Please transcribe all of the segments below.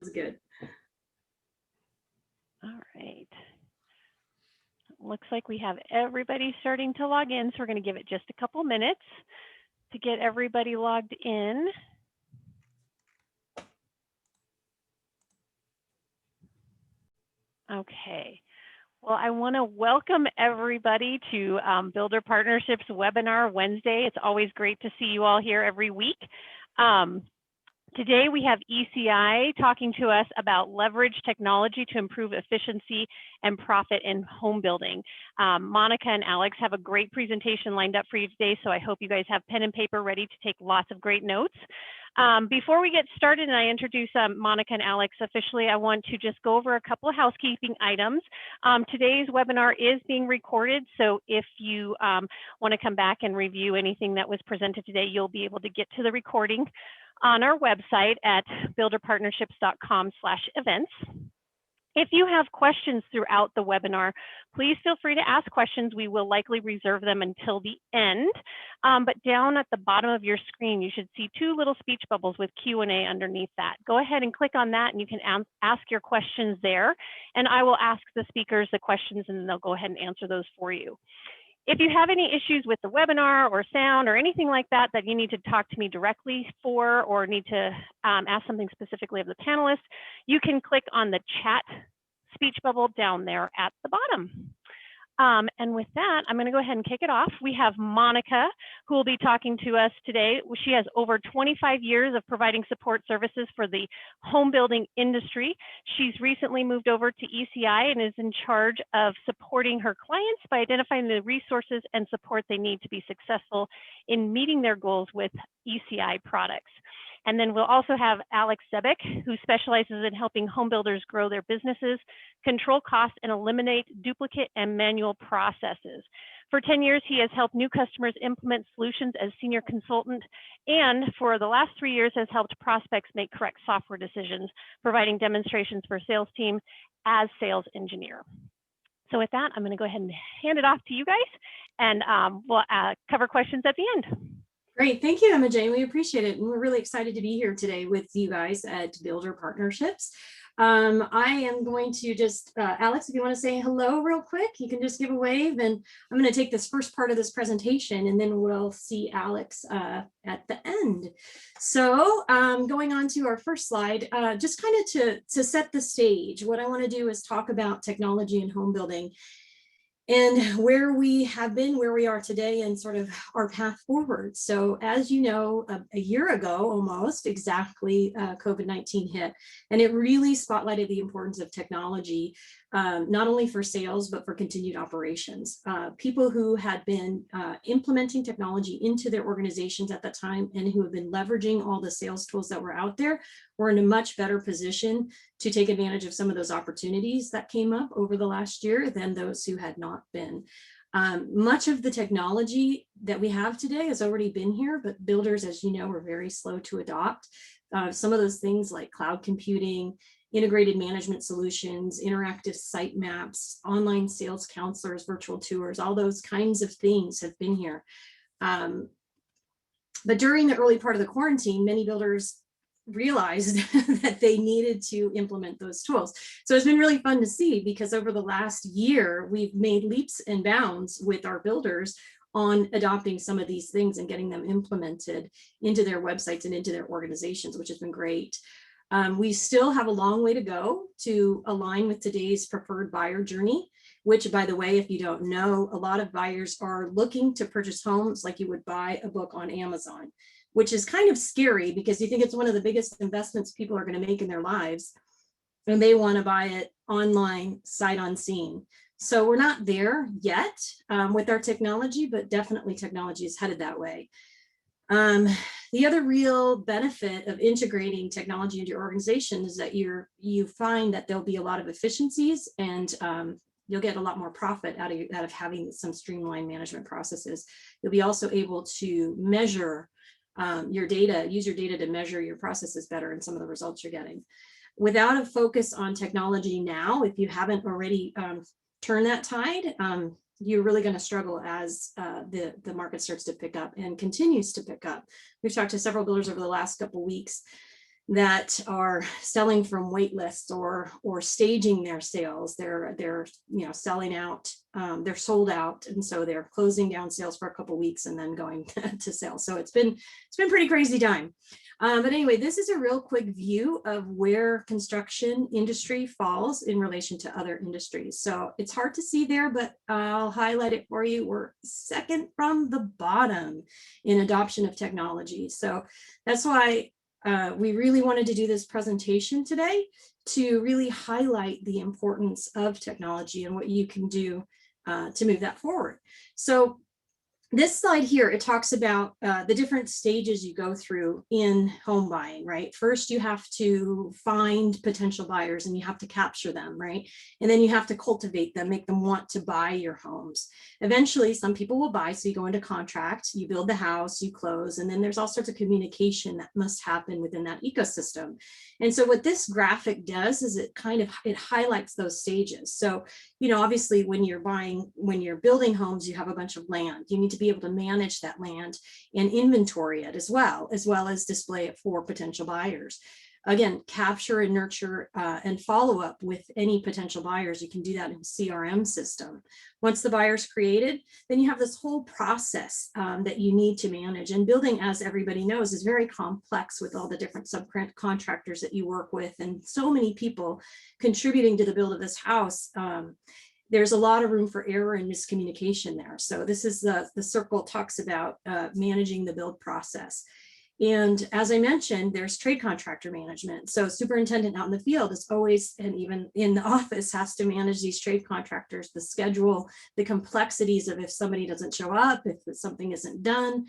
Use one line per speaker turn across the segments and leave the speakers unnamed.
good.
All right. Looks like we have everybody starting to log in, so we're going to give it just a couple minutes to get everybody logged in. Okay. Well, I want to welcome everybody to Builder Partnerships webinar Wednesday. It's always great to see you all here every week. Today we have ECI talking to us about leverage technology to improve efficiency and profit in home building. Monica and Alex have a great presentation lined up for you today, so I hope you guys have pen and paper ready to take lots of great notes. Before we get started and I introduce Monica and Alex officially, I want to just go over a couple of housekeeping items. Today's webinar is being recorded, so if you want to come back and review anything that was presented today, you'll be able to get to the recording on our website at builderpartnerships.com/events. If you have questions throughout the webinar, please feel free to ask questions. We will likely reserve them until the end. But down at the bottom of your screen, you should see two little speech bubbles with Q&A underneath that. Go ahead and click on that and you can ask your questions there. And I will ask the speakers the questions and they'll go ahead and answer those for you. If you have any issues with the webinar or sound or anything like that that you need to talk to me directly for or need to ask something specifically of the panelists, you can click on the chat speech bubble down there at the bottom. And with that, I'm going to go ahead and kick it off. We have Monica, who will be talking to us today. She has over 25 years of providing support services for the home building industry. She's recently moved over to ECI and is in charge of supporting her clients by identifying the resources and support they need to be successful in meeting their goals with ECI products. And then we'll also have Alex Zbik, who specializes in helping home builders grow their businesses, control costs, and eliminate duplicate and manual processes. For 10 years, he has helped new customers implement solutions as senior consultant, and for the last 3 years has helped prospects make correct software decisions, providing demonstrations for sales team as sales engineer. So with that, I'm going to go ahead and hand it off to you guys, and we'll cover questions at the end.
Great, thank you, Emma Jane. We appreciate it, and we're really excited to be here today with you guys at Builder Partnerships. I am going to just, Alex, if you want to say hello real quick, you can just give a wave, and I'm going to take this first part of this presentation, and then we'll see Alex at the end. So going on to our first slide, just kind of to set the stage, what I want to do is talk about technology in home building and where we have been, where we are today, and sort of our path forward. So as you know, a year ago, almost exactly, COVID-19 hit, and it really spotlighted the importance of technology, not only for sales, but for continued operations. People who had been implementing technology into their organizations at that time and who have been leveraging all the sales tools that were out there were in a much better position to take advantage of some of those opportunities that came up over the last year than those who had not been. Much of the technology that we have today has already been here, but builders, as you know, are very slow to adopt. Some of those things like cloud computing, integrated management solutions, interactive site maps, online sales counselors, virtual tours, all those kinds of things have been here. But during the early part of the quarantine, many builders realized that they needed to implement those tools. So it's been really fun to see, because over the last year, we've made leaps and bounds with our builders on adopting some of these things and getting them implemented into their websites and into their organizations, which has been great. We still have a long way to go to align with today's preferred buyer journey, which, by the way, if you don't know, a lot of buyers are looking to purchase homes like you would buy a book on Amazon, which is kind of scary because you think it's one of the biggest investments people are going to make in their lives, and they want to buy it online, sight unseen. So we're not there yet with our technology, but definitely technology is headed that way. The other real benefit of integrating technology into your organization is that you find that there'll be a lot of efficiencies, and you'll get a lot more profit out of having some streamlined management processes. You'll be also able to measure your data, use your data to measure your processes better and some of the results you're getting. Without a focus on technology now, if you haven't already turned that tide, you're really going to struggle as the market starts to pick up and continues to pick up. We've talked to several builders over the last couple of weeks, that are selling from wait lists or staging their sales. They're selling out, they're sold out, and so they're closing down sales for a couple weeks and then going to sales. So it's been pretty crazy time. But anyway, this is a real quick view of where construction industry falls in relation to other industries. So it's hard to see there, but I'll highlight it for you. We're second from the bottom in adoption of technology. So that's why we really wanted to do this presentation today to really highlight the importance of technology and what you can do to move that forward. So this slide here, it talks about the different stages you go through in home buying, right? First, you have to find potential buyers and you have to capture them, right? And then you have to cultivate them, make them want to buy your homes. Eventually, some people will buy, so you go into contract, you build the house, you close, and then there's all sorts of communication that must happen within that ecosystem. And so what this graphic does is it highlights those stages. So, obviously when you're building homes, you have a bunch of land. You need to be able to manage that land and inventory it as well as display it for potential buyers. Again, capture and nurture and follow up with any potential buyers. You can do that in a CRM system. Once the buyer's created, then you have this whole process that you need to manage. And building, as everybody knows, is very complex with all the different subcontractors that you work with and so many people contributing to the build of this house. There's a lot of room for error and miscommunication there. So this is the circle talks about managing the build process. And as I mentioned, there's trade contractor management. So superintendent out in the field is always, and even in the office, has to manage these trade contractors, the schedule, the complexities of if somebody doesn't show up, if something isn't done.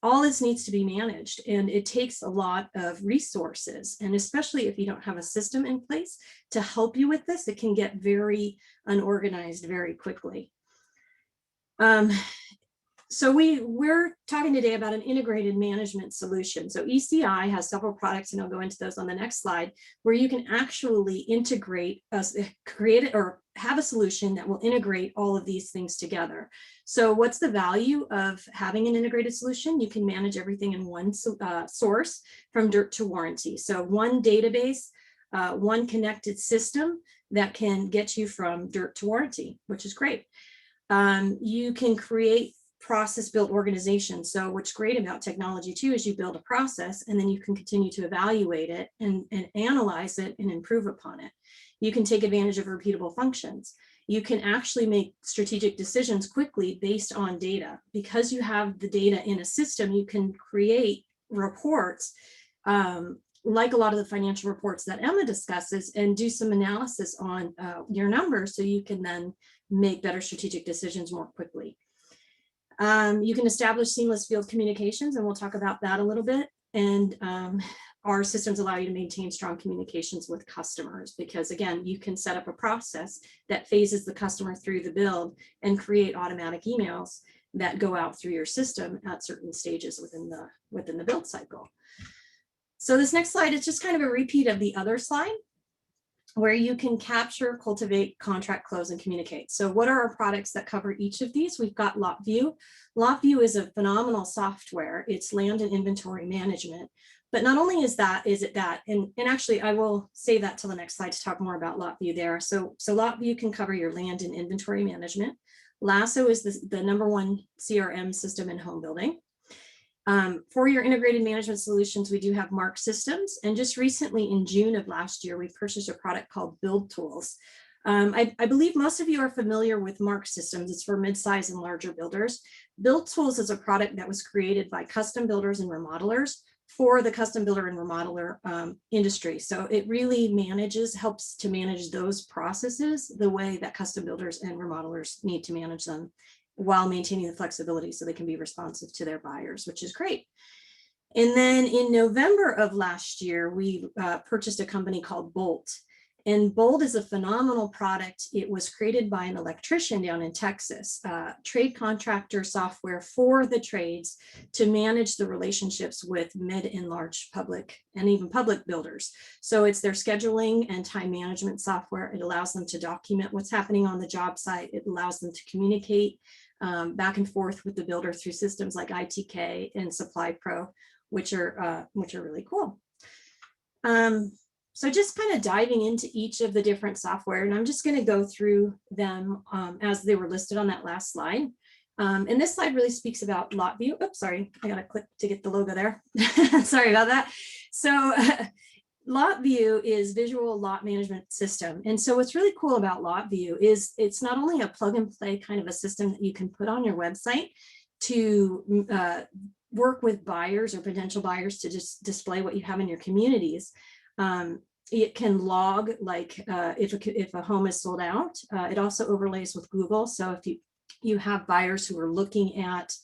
All this needs to be managed, and it takes a lot of resources. And especially if you don't have a system in place to help you with this, it can get very unorganized very quickly. So we're talking today about an integrated management solution. So ECI has several products, and I'll go into those on the next slide, where you can actually integrate, create it, or have a solution that will integrate all of these things together. So what's the value of having an integrated solution? You can manage everything in one source from dirt to warranty. So one database, one connected system that can get you from dirt to warranty, which is great. You can create process built organization. So what's great about technology too is you build a process and then you can continue to evaluate it and analyze it and improve upon it. You can take advantage of repeatable functions. You can actually make strategic decisions quickly based on data. Because you have the data in a system, you can create reports like a lot of the financial reports that Emma discusses, and do some analysis on your numbers so you can then make better strategic decisions more quickly. You can establish seamless field communications, and we'll talk about that a little bit. And our systems allow you to maintain strong communications with customers, because again, you can set up a process that phases the customer through the build and create automatic emails that go out through your system at certain stages within the build cycle. So this next slide is just kind of a repeat of the other slide, where you can capture, cultivate, contract, close, and communicate. So what are our products that cover each of these? We've got LotView. LotView is a phenomenal software. It's land and inventory management. But not only is it that, and actually I will save that till the next slide to talk more about LotView there. So LotView can cover your land and inventory management. Lasso is the #1 CRM system in home building. For your integrated management solutions, we do have MarkSystems, and just recently in June of last year, we purchased a product called Build Tools. I believe most of you are familiar with MarkSystems. It's for mid-size and larger builders. Build Tools is a product that was created by custom builders and remodelers for the custom builder and remodeler industry. So it really helps to manage those processes the way that custom builders and remodelers need to manage them, while maintaining the flexibility so they can be responsive to their buyers, which is great. And then in November of last year, we purchased a company called Bolt. And Bolt is a phenomenal product. It was created by an electrician down in Texas, trade contractor software for the trades to manage the relationships with mid and large public and even public builders. So it's their scheduling and time management software. It allows them to document what's happening on the job site. It allows them to communicate back and forth with the builder through systems like ITK and Supply Pro, which are really cool. So just kind of diving into each of the different software, and I'm just going to go through them as they were listed on that last slide. And this slide really speaks about lot view. Oops, sorry, I got to click to get the logo there. Sorry about that. So lot view is visual lot management system. And so what's really cool about lot view is it's not only a plug and play kind of a system that you can put on your website to work with buyers or potential buyers to just display what you have in your communities. It can log, like if a home is sold out. It also overlays with Google. So if you have buyers who are looking at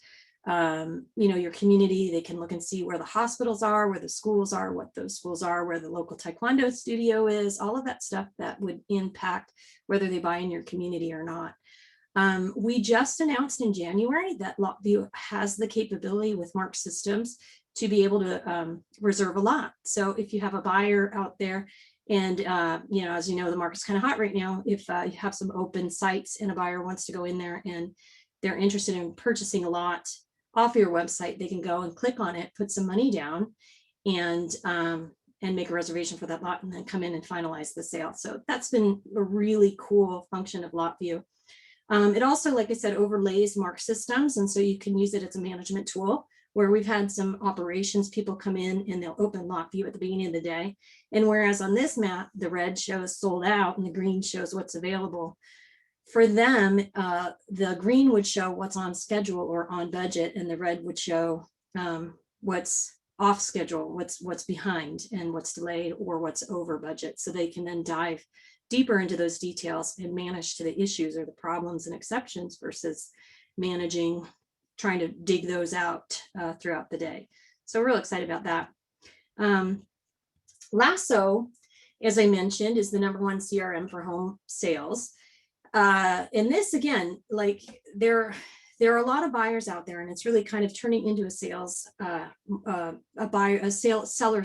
your community, they can look and see where the hospitals are, where the schools are, what those schools are, where the local taekwondo studio is, all of that stuff that would impact whether they buy in your community or not. We just announced in January that LotView has the capability with MarkSystems to be able to reserve a lot. So if you have a buyer out there and, as you know, the market's kind of hot right now, if you have some open sites and a buyer wants to go in there and they're interested in purchasing a lot off your website, they can go and click on it, put some money down and make a reservation for that lot and then come in and finalize the sale. So that's been a really cool function of LotView. It also, like I said, overlays MarkSystems, and so you can use it as a management tool where we've had some operations people come in and they'll open LotView at the beginning of the day. And whereas on this map, the red shows sold out and the green shows what's available. For them, the green would show what's on schedule or on budget, and the red would show what's off schedule, what's behind and what's delayed or what's over budget. So they can then dive deeper into those details and manage to the issues or the problems and exceptions versus trying to dig those out throughout the day. So we're real excited about that. Lasso, as I mentioned, is the #1 CRM for home sales. And this, again, like there are a lot of buyers out there, and it's really kind of turning into a seller's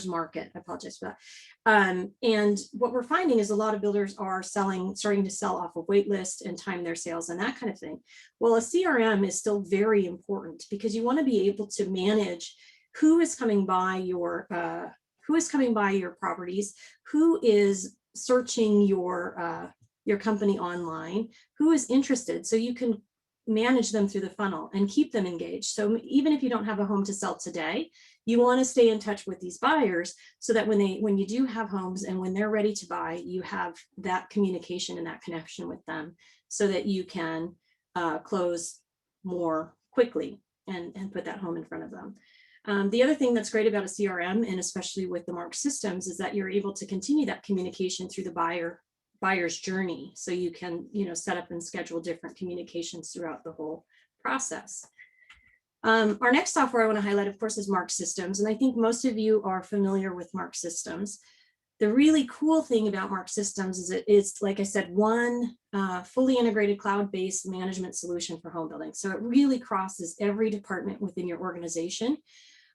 market. I apologize for that. And what we're finding is a lot of builders are starting to sell off of wait list and time their sales and that kind of thing. Well, a CRM is still very important because you want to be able to manage who is coming by your properties, who is searching your company online, who is interested, so you can manage them through the funnel and keep them engaged. So even if you don't have a home to sell today, you want to stay in touch with these buyers so that when you do have homes and when they're ready to buy, you have that communication and that connection with them so that you can close more quickly and put that home in front of them. The other thing that's great about a CRM, and especially with the MarkSystems, is that you're able to continue that communication through the buyer's journey. So you can, set up and schedule different communications throughout the whole process. Our next software I want to highlight, of course, is MarkSystems. And I think most of you are familiar with MarkSystems. The really cool thing about MarkSystems is it is, like I said, one fully integrated cloud-based management solution for home building. So it really crosses every department within your organization.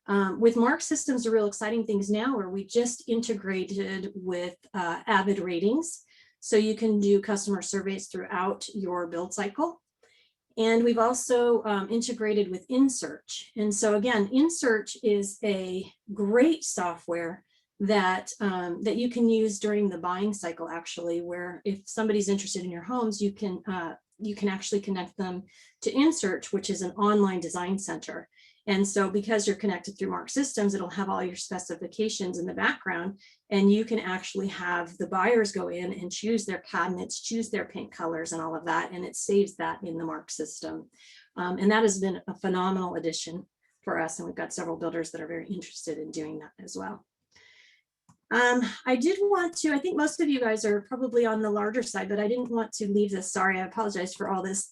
With MarkSystems, the real exciting things now are we just integrated with Avid Ratings. So you can do customer surveys throughout your build cycle. And we've also integrated with InSearch. And so again, InSearch is a great software that you can use during the buying cycle, actually, where if somebody's interested in your homes, you can actually connect them to InSearch, which is an online design center. And so because you're connected through MarkSystems, it'll have all your specifications in the background, and you can actually have the buyers go in and choose their cabinets, choose their paint colors and all of that, and it saves that in the MarkSystem. And that has been a phenomenal addition for us, and we've got several builders that are very interested in doing that as well. I did want to, I think most of you guys are probably on the larger side, but I didn't want to leave this, sorry, I apologize for all this,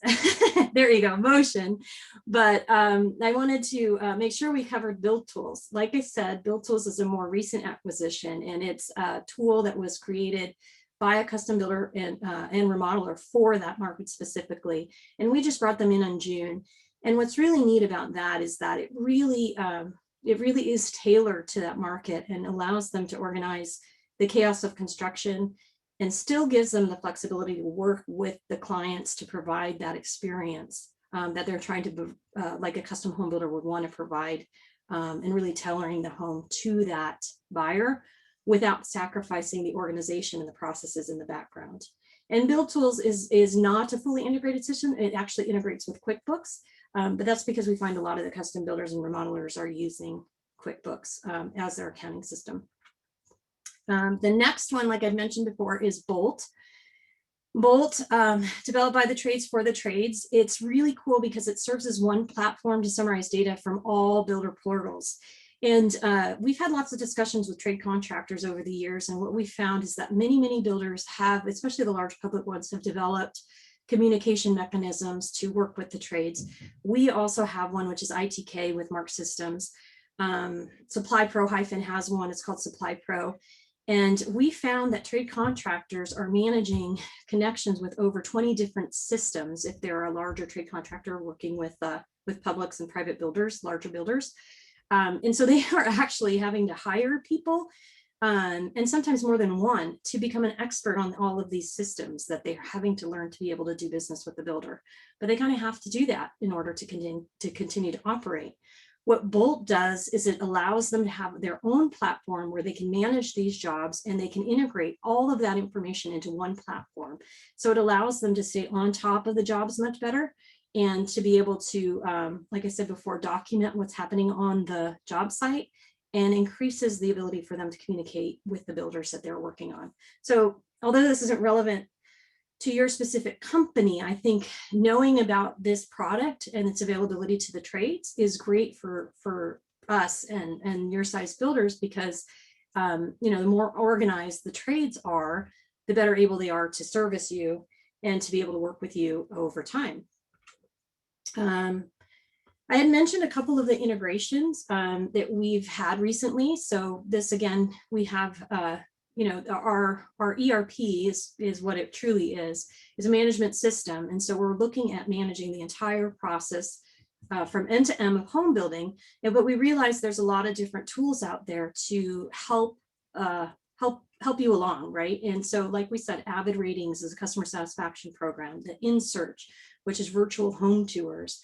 there you go, motion. But I wanted to make sure we covered Build Tools. Like I said, Build Tools is a more recent acquisition, and it's a tool that was created by a custom builder and remodeler for that market specifically. And we just brought them in June. And what's really neat about that is that it really is tailored to that market and allows them to organize the chaos of construction and still gives them the flexibility to work with the clients to provide that experience that they're trying to, like a custom home builder would want to provide, and really tailoring the home to that buyer without sacrificing the organization and the processes in the background. And Build Tools is not a fully integrated system. It actually integrates with QuickBooks, but that's because we find a lot of the custom builders and remodelers are using QuickBooks as their accounting system. The next one, like I mentioned before, is Bolt. Bolt, developed by the trades for the trades. It's really cool because it serves as one platform to summarize data from all builder portals. And we've had lots of discussions with trade contractors over the years. And what we found is that many builders have, especially the large public ones, have developed communication mechanisms to work with the trades. We also have one, which is ITK with MarkSystems. Supply Pro has one, it's called Supply Pro. And we found that trade contractors are managing connections with over 20 different systems if they're a larger trade contractor working with publics and private builders, larger builders. And so they are actually having to hire people, and sometimes more than one, to become an expert on all of these systems that they're having to learn to be able to do business with the builder. But they kind of have to do that in order to continue to operate. What Bolt does is it allows them to have their own platform where they can manage these jobs and they can integrate all of that information into one platform. So it allows them to stay on top of the jobs much better and to be able to, like I said before, document what's happening on the job site, and increases the ability for them to communicate with the builders that they're working on. So although this isn't relevant to your specific company, I think knowing about this product and its availability to the trades is great for us and your size builders, because you know, the more organized the trades are, the better able they are to service you and to be able to work with you over time. I had mentioned a couple of the integrations that we've had recently. So this, again, we have you know, our ERP is what it truly is a management system. And so we're looking at managing the entire process from end to end of home building. But we realize there's a lot of different tools out there to help you along, right? And so, like we said, Avid Ratings is a customer satisfaction program, the InSearch, which is virtual home tours.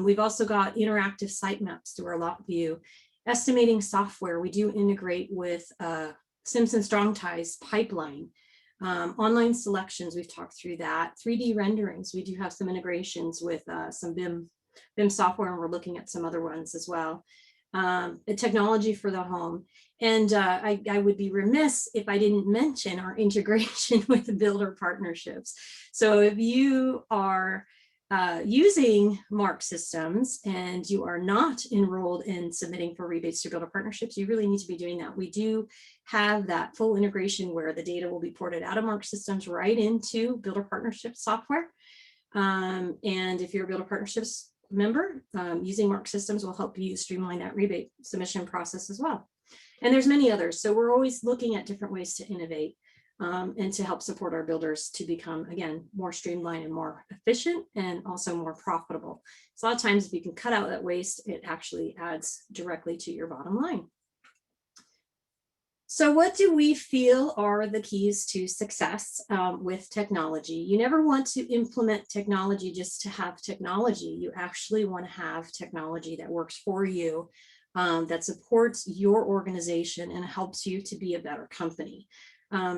We've also got interactive site maps through our lot view, estimating software. We do integrate with Simpson Strong Ties pipeline, online selections. We've talked through that. 3D renderings. We do have some integrations with some BIM software, and we're looking at some other ones as well. The technology for the home. And I would be remiss if I didn't mention our integration with builder partnerships. So if you are using MarkSystems and you are not enrolled in submitting for rebates to builder partnerships, you really need to be doing that. We do have that full integration where the data will be ported out of MarkSystems right into builder partnerships software. And if you're a builder partnerships member, using MarkSystems will help you streamline that rebate submission process as well. And there's many others. So we're always looking at different ways to innovate and to help support our builders to become, again, more streamlined and more efficient, and also more profitable. So a lot of times if you can cut out that waste, it actually adds directly to your bottom line. So what do we feel are the keys to success with technology? You never want to implement technology just to have technology. You actually want to have technology that works for you, that supports your organization and helps you to be a better company.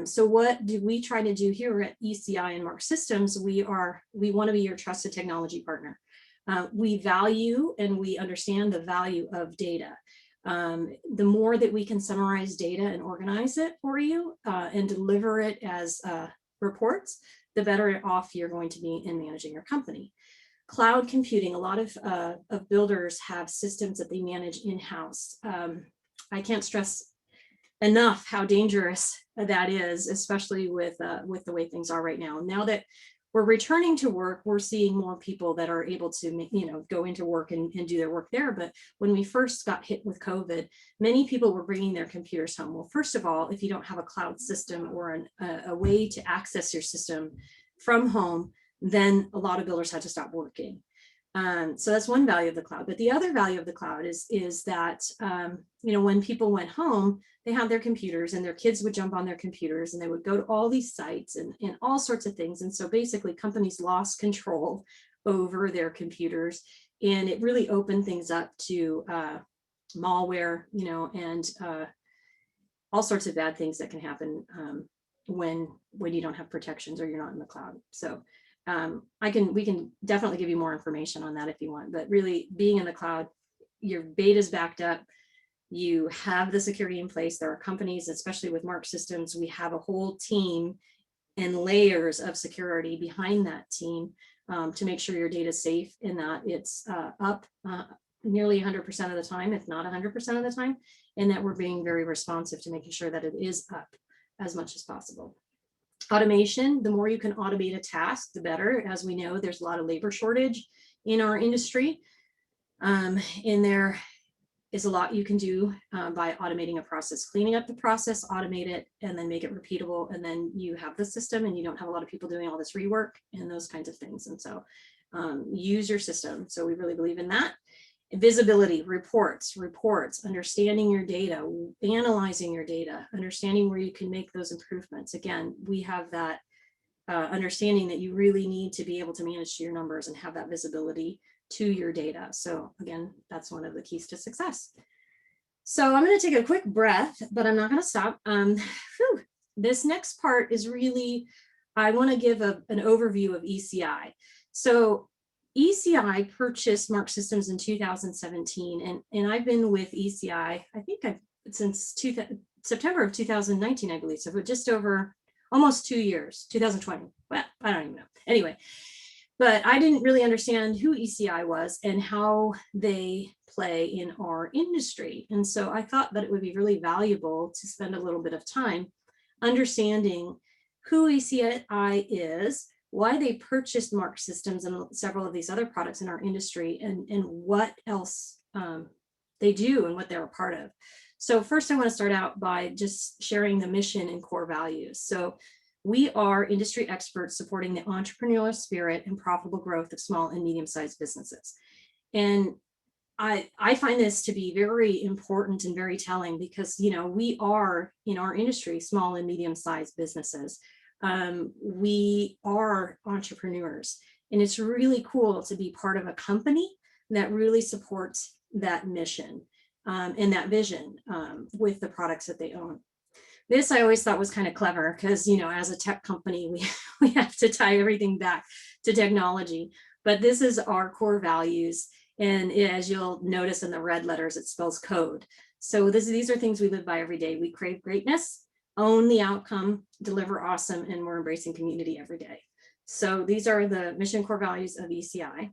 So what do we try to do here at ECI and MarkSystems? We want to be your trusted technology partner. We value and we understand the value of data. The more that we can summarize data and organize it for you and deliver it as reports, the better off you're going to be in managing your company. Cloud computing, a lot of builders have systems that they manage in-house. I can't stress enough how dangerous that is, especially with the way things are right now. Now that we're returning to work, we're seeing more people that are able to, you know, go into work and do their work there. But when we first got hit with COVID, many people were bringing their computers home. Well, first of all, if you don't have a cloud system or a way to access your system from home, then a lot of builders had to stop working. So that's one value of the cloud. But the other value of the cloud is that, you know, when people went home, they had their computers and their kids would jump on their computers and they would go to all these sites and all sorts of things. And so basically companies lost control over their computers, and it really opened things up to malware, you know, and all sorts of bad things that can happen when you don't have protections or you're not in the cloud. So we can definitely give you more information on that if you want, but really being in the cloud, your data's backed up, you have the security in place. There are companies, especially with MarkSystems, we have a whole team and layers of security behind that team to make sure your data is safe and that it's up nearly 100% of the time, if not 100% of the time, and that we're being very responsive to making sure that it is up as much as possible. Automation, the more you can automate a task, the better. As we know, there's a lot of labor shortage in our industry, and there is a lot you can do by automating a process, cleaning up the process, automate it, and then make it repeatable. And then you have the system and you don't have a lot of people doing all this rework and those kinds of things. And so use your system. So we really believe in that. Visibility, reports, understanding your data, analyzing your data, understanding where you can make those improvements. Again, we have that understanding that you really need to be able to manage your numbers and have that visibility to your data. So again, that's one of the keys to success. So I'm going to take a quick breath, but I'm not going to stop. This next part is really, I want to give an overview of ECI. So ECI purchased MarkSystems in 2017, and I've been with ECI, I think since September of 2019, I believe. So just over almost 2 years, 2020. Well, I don't even know. Anyway, but I didn't really understand who ECI was and how they play in our industry. And so I thought that it would be really valuable to spend a little bit of time understanding who ECI is, why they purchased MarkSystems and several of these other products in our industry, and what else they do and what they're a part of. So first I want to start out by just sharing the mission and core values. So we are industry experts supporting the entrepreneurial spirit and profitable growth of small and medium-sized businesses. And I find this to be very important and very telling because, you know, we are in our industry, small and medium-sized businesses. We are entrepreneurs, and it's really cool to be part of a company that really supports that mission and that vision with the products that they own. This I always thought was kind of clever because, you know, as a tech company, we have to tie everything back to technology, but this is our core values. And as you'll notice in the red letters, it spells code. So these are things we live by every day. We crave greatness, own the outcome, deliver awesome, and we're embracing community every day. So these are the mission core values of ECI.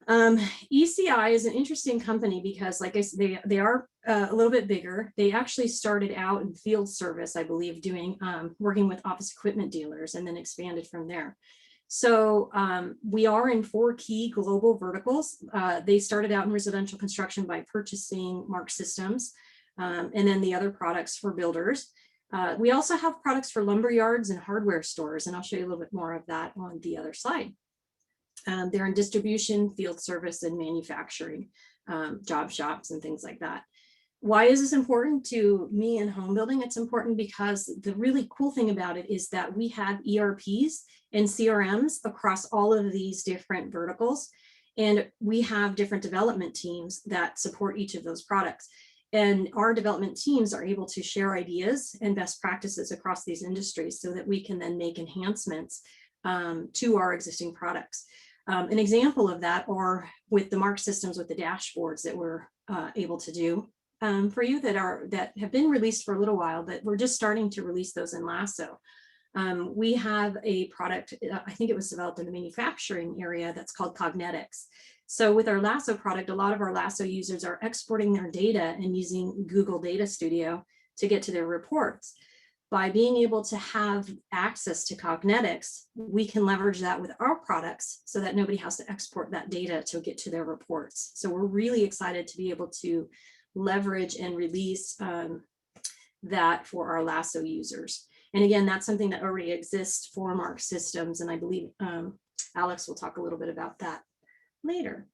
ECI is an interesting company because, like I said, they are a little bit bigger. They actually started out in field service, I believe, doing working with office equipment dealers, and then expanded from there. So we are in 4 key global verticals. They started out in residential construction by purchasing MarkSystems, and then the other products for builders. We also have products for lumber yards and hardware stores, and I'll show you a little bit more of that on the other slide. They're in distribution, field service, and manufacturing, job shops, and things like that. Why is this important to me in home building? It's important because the really cool thing about it is that we have ERPs and CRMs across all of these different verticals, and we have different development teams that support each of those products. And our development teams are able to share ideas and best practices across these industries so that we can then make enhancements to our existing products. An example of that are with the MarkSystems with the dashboards that we're able to do for you that have been released for a little while, but we're just starting to release those in Lasso. We have a product, I think it was developed in the manufacturing area, that's called Cognetics. So with our Lasso product, a lot of our Lasso users are exporting their data and using Google Data Studio to get to their reports. By being able to have access to Cognetics, we can leverage that with our products so that nobody has to export that data to get to their reports. So we're really excited to be able to leverage and release that for our Lasso users. And again, that's something that already exists for MarkSystems, and I believe Alex will talk a little bit about that later.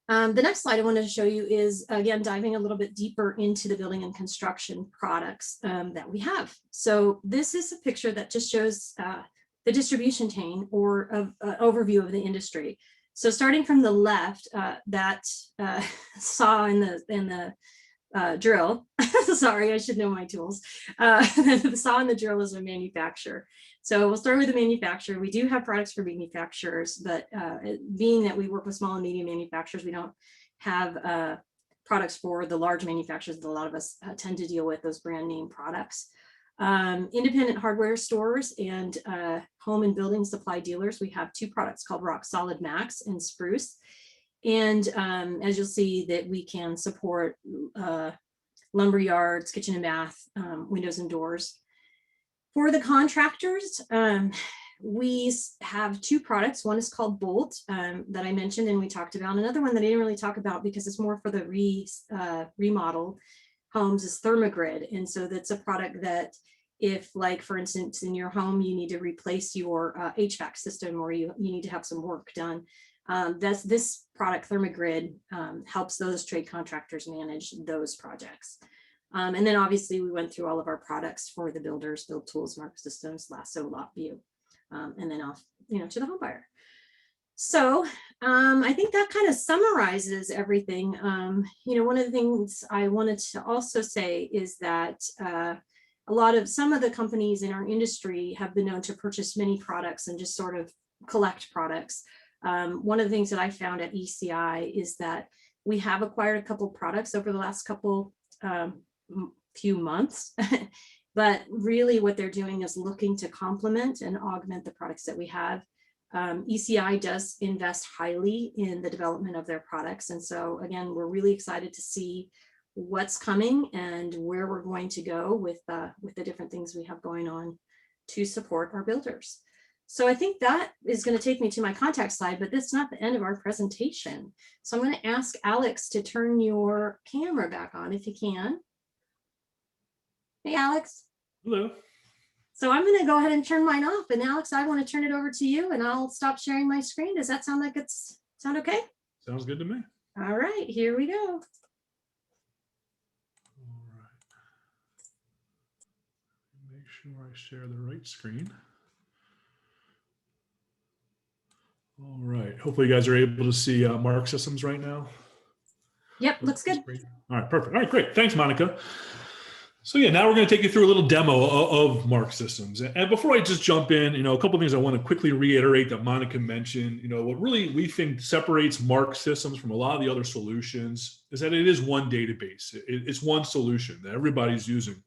The next slide I wanted to show you is, again, diving a little bit deeper into the building and construction products that we have. So this is a picture that just shows the distribution chain or overview of the industry. So starting from the left, that saw in the drill. Sorry, I should know my tools. The saw and the drill is a manufacturer. So we'll start with the manufacturer. We do have products for manufacturers, but being that we work with small and medium manufacturers, we don't have products for the large manufacturers that a lot of us tend to deal with, those brand name products. Independent hardware stores and home and building supply dealers, we have two products called Rock Solid Max and Spruce. And as you'll see that we can support lumber yards, kitchen and bath, windows and doors. For the contractors, we have two products. One is called Bolt that I mentioned and we talked about. Another one that I didn't really talk about because it's more for the remodel homes is Thermogrid. And so that's a product that if, like, for instance, in your home, you need to replace your HVAC system or you need to have some work done. This product, Thermogrid, helps those trade contractors manage those projects. And then obviously we went through all of our products for the builders, Build Tools, MarkSystems, Lasso, LotView, and then off, to the home buyer. So I think that kind of summarizes everything. One of the things I wanted to also say is that some of the companies in our industry have been known to purchase many products and just sort of collect products. One of the things that I found at ECI is that we have acquired a couple of products over the last few months, but really what they're doing is looking to complement and augment the products that we have. ECI does invest highly in the development of their products. And so again, we're really excited to see what's coming and where we're going to go with the different things we have going on to support our builders. So I think that is going to take me to my contact slide, but that's not the end of our presentation. So I'm going to ask Alex to turn your camera back on if you can. Hey, Alex.
Hello.
So I'm going to go ahead and turn mine off. And Alex, I want to turn it over to you and I'll stop sharing my screen. Does that sound like sound okay?
Sounds good to me.
All right, here we go.
All right. Make sure I share the right screen. All right. Hopefully you guys are able to see MarkSystems right now.
Yep, looks good.
All right, perfect. All right, great. Thanks, Monica. So yeah, now we're going to take you through a little demo of MarkSystems. And before I just jump in, a couple of things I want to quickly reiterate that Monica mentioned. What really we think separates MarkSystems from a lot of the other solutions is that it is one database. It's one solution that everybody's using.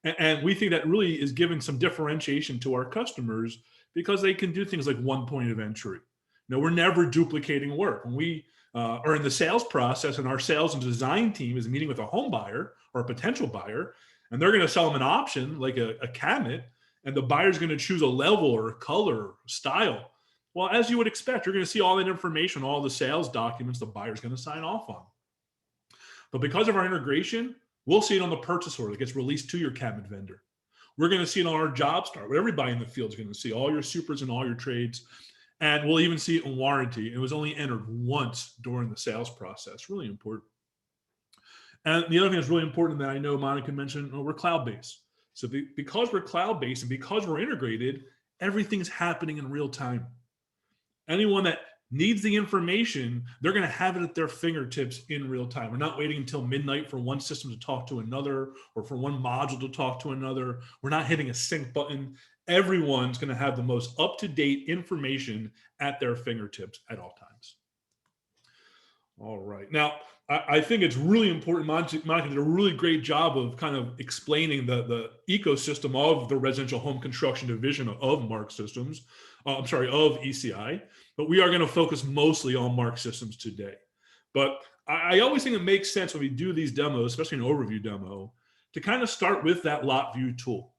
And we think that really is giving some differentiation to our customers because they can do things like one point of entry. We're never duplicating work. When we are in the sales process and our sales and design team is meeting with a home buyer or a potential buyer, and they're going to sell them an option like a cabinet, and the buyer's going to choose a level or a color or style. Well, as you would expect, you're going to see all that information, all the sales documents the buyer's going to sign off on. But because of our integration, we'll see it on the purchase order that gets released to your cabinet vendor. We're going to see it on our job start, what everybody in the field is going to see, all your supers and all your trades. And we'll even see it in warranty. It was only entered once during the sales process. Really important. And the other thing that's really important that I know Monica mentioned, we're cloud-based. So because we're cloud-based and because we're integrated, everything's happening in real time. Anyone that needs the information, they're going to have it at their fingertips in real time. We're not waiting until midnight for one system to talk to another or for one module to talk to another. We're not hitting a sync button. Everyone's going to have the most up-to-date information at their fingertips at all times. All right. Now, I think it's really important. Monica did a really great job of kind of explaining the ecosystem of the residential home construction division of MarkSystems. Of ECI. But we are going to focus mostly on MarkSystems today. But I always think it makes sense when we do these demos, especially an overview demo, to kind of start with that LotView tool.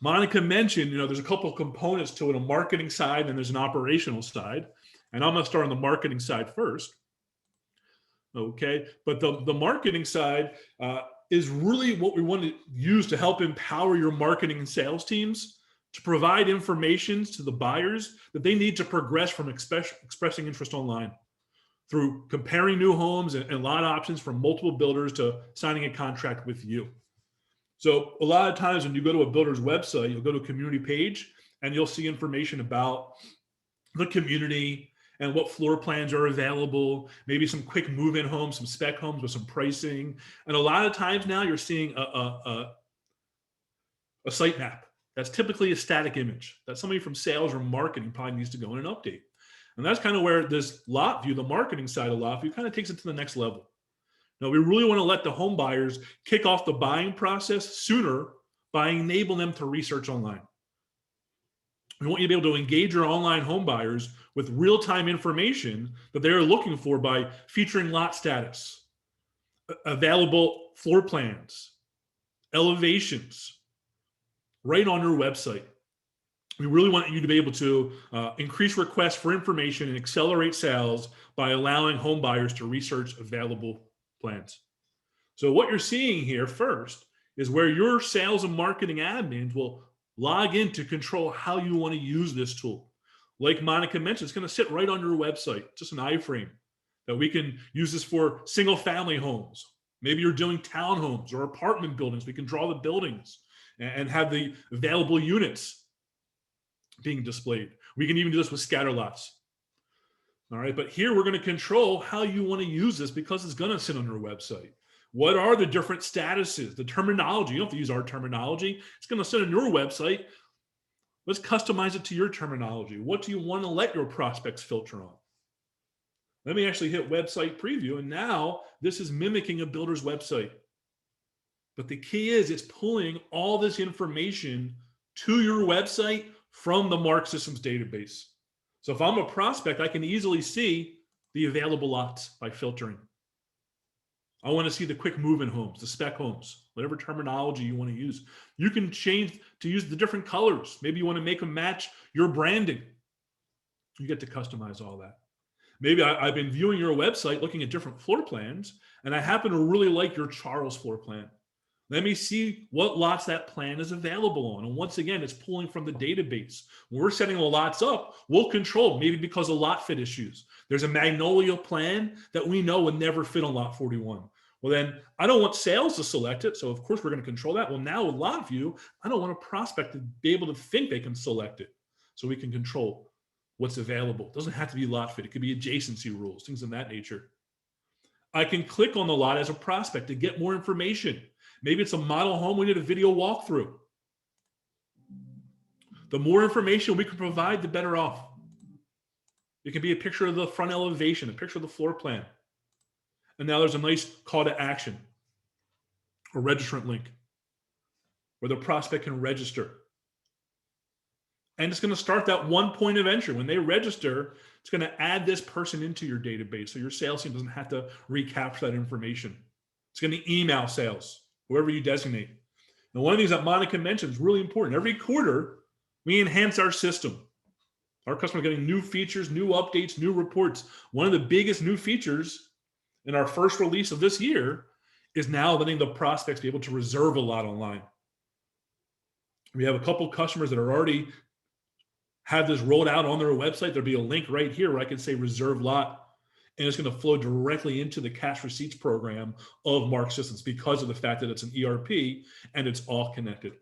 Monica mentioned, there's a couple of components to it, a marketing side and there's an operational side. And I'm going to start on the marketing side first. Okay, but the marketing side is really what we want to use to help empower your marketing and sales teams to provide information to the buyers that they need to progress from expressing interest online through comparing new homes and lot options from multiple builders to signing a contract with you. So a lot of times when you go to a builder's website, you'll go to a community page and you'll see information about the community and what floor plans are available, maybe some quick move-in homes, some spec homes with some pricing. And a lot of times now you're seeing a site map. That's typically a static image that somebody from sales or marketing probably needs to go in and update. And that's kind of where this lot view, the marketing side of lot view, kind of takes it to the next level. Now, we really want to let the home buyers kick off the buying process sooner by enabling them to research online. We want you to be able to engage your online home buyers with real-time information that they're looking for by featuring lot status, available floor plans, elevations, right on your website. We really want you to be able to increase requests for information and accelerate sales by allowing home buyers to research available plans. So what you're seeing here first is where your sales and marketing admins will log in to control how you want to use this tool. Like Monica mentioned, it's going to sit right on your website, just an iframe that we can use this for single family homes. Maybe you're doing townhomes or apartment buildings. We can draw the buildings and have the available units being displayed. We can even do this with scatter lots. All right, but here we're going to control how you want to use this because it's going to sit on your website. What are the different statuses, the terminology? You don't have to use our terminology. It's going to sit on your website. Let's customize it to your terminology. What do you want to let your prospects filter on? Let me actually hit website preview, and now this is mimicking a builder's website. But the key is it's pulling all this information to your website from the MarkSystems database. So if I'm a prospect, I can easily see the available lots by filtering. I want to see the quick move-in homes, the spec homes, whatever terminology you want to use. You can change to use the different colors. Maybe you want to make them match your branding. You get to customize all that. Maybe I've been viewing your website, looking at different floor plans, and I happen to really like your Charles floor plan. Let me see what lots that plan is available on. And once again, it's pulling from the database. When we're setting the lots up, we'll control, maybe because of lot fit issues. There's a Magnolia plan that we know would never fit on lot 41. Well, then I don't want sales to select it. So of course we're going to control that. Well, now with lot view, I don't want a prospect to be able to think they can select it. So we can control what's available. It doesn't have to be lot fit. It could be adjacency rules, things of that nature. I can click on the lot as a prospect to get more information. Maybe it's a model home we need a video walkthrough. The more information we can provide, the better off. It can be a picture of the front elevation, a picture of the floor plan. And now there's a nice call to action, a registrant link, where the prospect can register. And it's going to start that one point of entry. When they register, it's going to add this person into your database so your sales team doesn't have to recapture that information. It's going to email sales, whoever you designate. And one of the things that Monica mentioned is really important. Every quarter, we enhance our system. Our customers are getting new features, new updates, new reports. One of the biggest new features in our first release of this year is now letting the prospects be able to reserve a lot online. We have a couple customers that are already have this rolled out on their website. There'll be a link right here where I can say reserve lot, and it's going to flow directly into the cash receipts program of MarkSystems because of the fact that it's an ERP and it's all connected.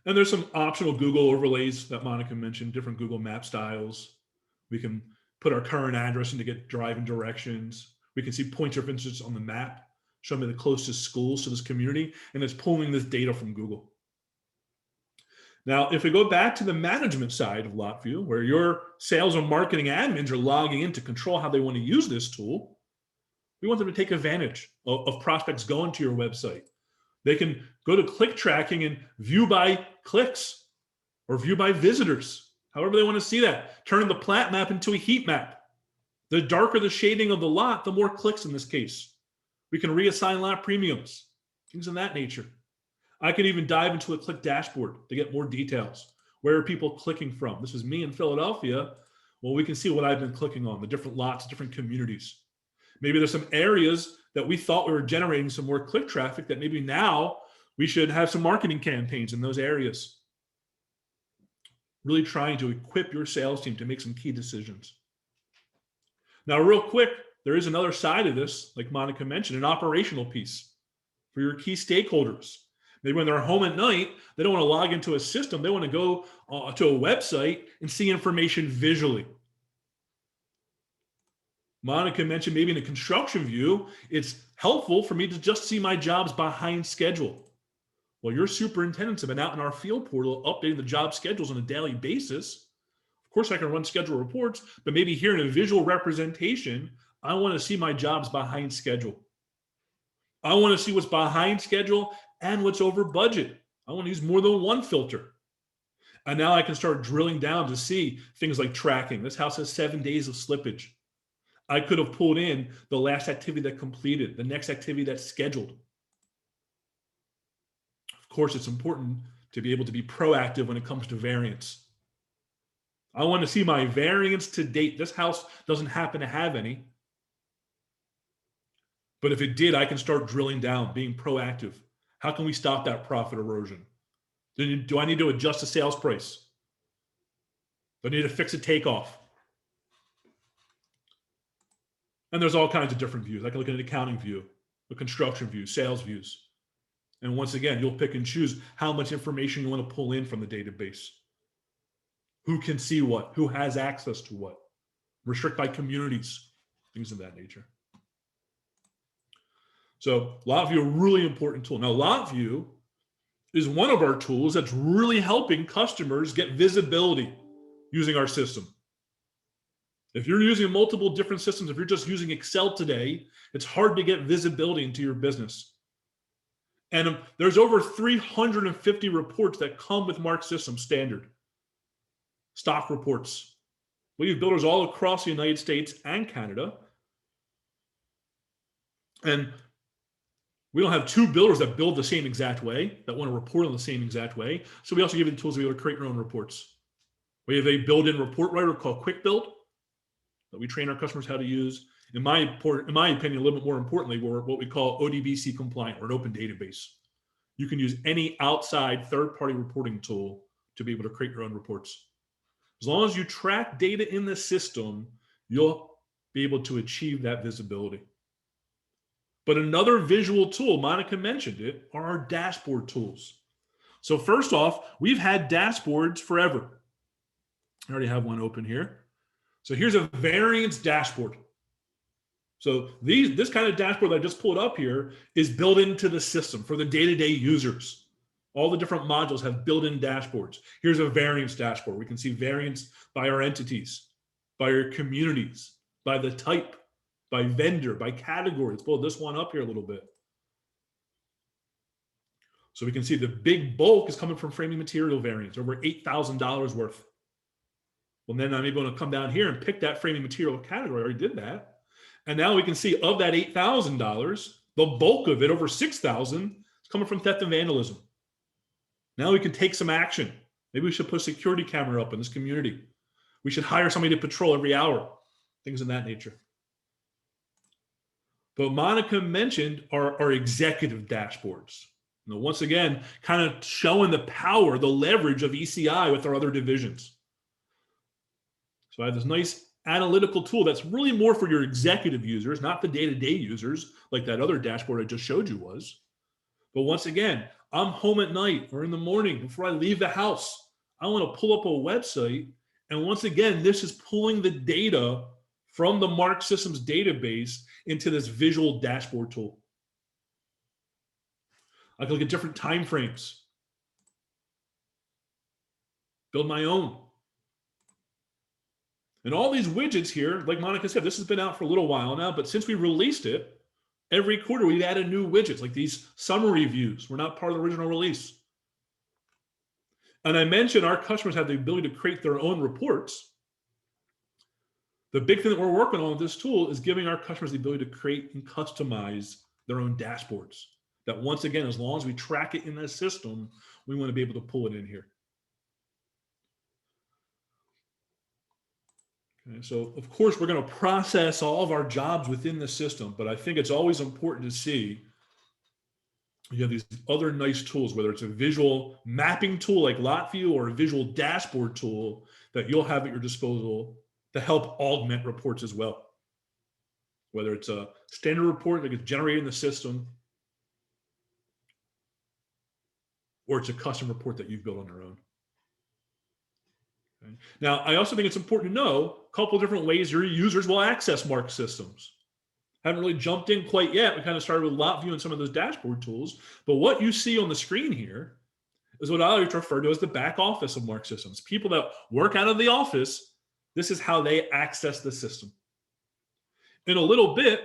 And there's some optional Google overlays that Monica mentioned, different Google map styles. We can put our current address in to get driving directions. We can see points of interest on the map, show me the closest schools to this community, and it's pulling this data from Google. Now, if we go back to the management side of LotView, where your sales and marketing admins are logging in to control how they want to use this tool, we want them to take advantage of prospects going to your website. They can go to click tracking and view by clicks or view by visitors, however they want to see that. Turn the plat map into a heat map. The darker the shading of the lot, the more clicks in this case. We can reassign lot premiums, things of that nature. I can even dive into a click dashboard to get more details. Where are people clicking from? This is me in Philadelphia. Well, we can see what I've been clicking on, the different lots, different communities. Maybe there's some areas that we thought we were generating some more click traffic that maybe now we should have some marketing campaigns in those areas. Really trying to equip your sales team to make some key decisions. Now, real quick, there is another side of this, like Monica mentioned, an operational piece for your key stakeholders. Maybe when they're home at night, they don't want to log into a system. They want to go to a website and see information visually. Monica mentioned maybe in a construction view, it's helpful for me to just see my jobs behind schedule. Well, your superintendents have been out in our field portal updating the job schedules on a daily basis. Of course, I can run schedule reports, but maybe here in a visual representation, I want to see my jobs behind schedule. I want to see what's behind schedule and what's over budget. I want to use more than one filter. And now I can start drilling down to see things like tracking. This house has 7 days of slippage. I could have pulled in the last activity that completed, the next activity that's scheduled. Of course, it's important to be able to be proactive when it comes to variance. I want to see my variance to date. This house doesn't happen to have any. But if it did, I can start drilling down, being proactive. How can we stop that profit erosion? Do I need to adjust the sales price? Do I need to fix a takeoff? And there's all kinds of different views. I can look at an accounting view, a construction view, sales views. And once again, you'll pick and choose how much information you want to pull in from the database. Who can see what? Who has access to what? Restrict by communities, things of that nature. So Lot View, a really important tool. Now, Lot View is one of our tools that's really helping customers get visibility using our system. If you're using multiple different systems, if you're just using Excel today, it's hard to get visibility into your business. And there's over 350 reports that come with MarkSystems standard. Stock reports. We have builders all across the United States and Canada. And we don't have two builders that build the same exact way, that want to report on the ssame exact way. So we also give you the tools to be able to create your own reports. We have a built-in report writer called Quick Build that we train our customers how to use. In my opinion, a little bit more importantly, we're what we call ODBC compliant, or an open database. You can use any outside third-party reporting tool to be able to create your own reports. As long as you track data in the system, you'll be able to achieve that visibility. But another visual tool, Monica mentioned it, are our dashboard tools. So first off, we've had dashboards forever. I already have one open here. So here's a variance dashboard. So this kind of dashboard that I just pulled up here is built into the system for the day-to-day users. All the different modules have built-in dashboards. Here's a variance dashboard. We can see variance by our entities, by our communities, by the type, by vendor, by category. Let's pull this one up here a little bit. So we can see the big bulk is coming from framing material variance, over $8,000 worth. Well, then I'm able to come down here and pick that framing material category. I already did that. And now we can see of that $8,000, the bulk of it, over $6,000, is coming from theft and vandalism. Now we can take some action. Maybe we should put a security camera up in this community. We should hire somebody to patrol every hour, things of that nature. But Monica mentioned our executive dashboards. You know, once again, kind of showing the power, the leverage of ECI with our other divisions. So I have this nice analytical tool that's really more for your executive users, not the day-to-day users like that other dashboard I just showed you was. But once again, I'm home at night or in the morning before I leave the house. I want to pull up a website. And once again, this is pulling the data from the MarkSystems database into this visual dashboard tool. I can look at different time frames, build my own. And all these widgets here, like Monica said, this has been out for a little while now, but since we released it, every quarter we've added new widgets, like these summary views. We're not part of the original release. And I mentioned our customers have the ability to create their own reports. The big thing that we're working on with this tool is giving our customers the ability to create and customize their own dashboards. That once again, as long as we track it in the system, we want to be able to pull it in here. Okay, so of course, we're going to process all of our jobs within the system, but I think it's always important to see you have these other nice tools, whether it's a visual mapping tool like LotView or a visual dashboard tool that you'll have at your disposal to help augment reports as well. Whether it's a standard report that gets generated in the system, or it's a custom report that you've built on your own. Okay. Now, I also think it's important to know a couple of different ways your users will access MarkSystems. Haven't really jumped in quite yet. We kind of started with lot view and some of those dashboard tools, but what you see on the screen here is what I like to refer to as the back office of MarkSystems. People that work out of the office, this is how they access the system. In a little bit,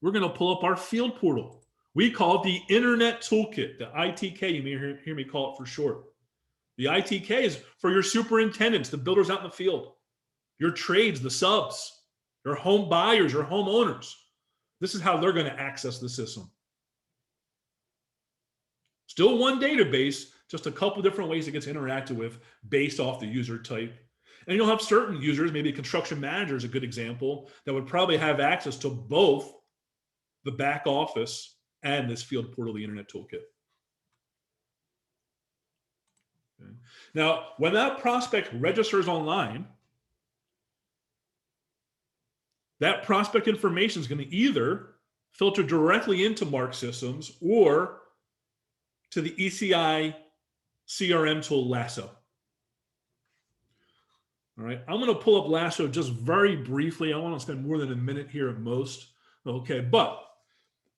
we're going to pull up our field portal. We call it the Internet Toolkit, the ITK, you may hear me call it for short. The ITK is for your superintendents, the builders out in the field, your trades, the subs, your home buyers, your homeowners. This is how they're going to access the system. Still one database, just a couple different ways it gets interacted with based off the user type. And you'll have certain users, maybe a construction manager is a good example, that would probably have access to both the back office and this field portal, the Internet Toolkit. Okay. Now, when that prospect registers online, that prospect information is going to either filter directly into MarkSystems or to the ECI CRM tool Lasso. All right, I'm going to pull up Lasso just very briefly. I don't want to spend more than a minute here at most. Okay, but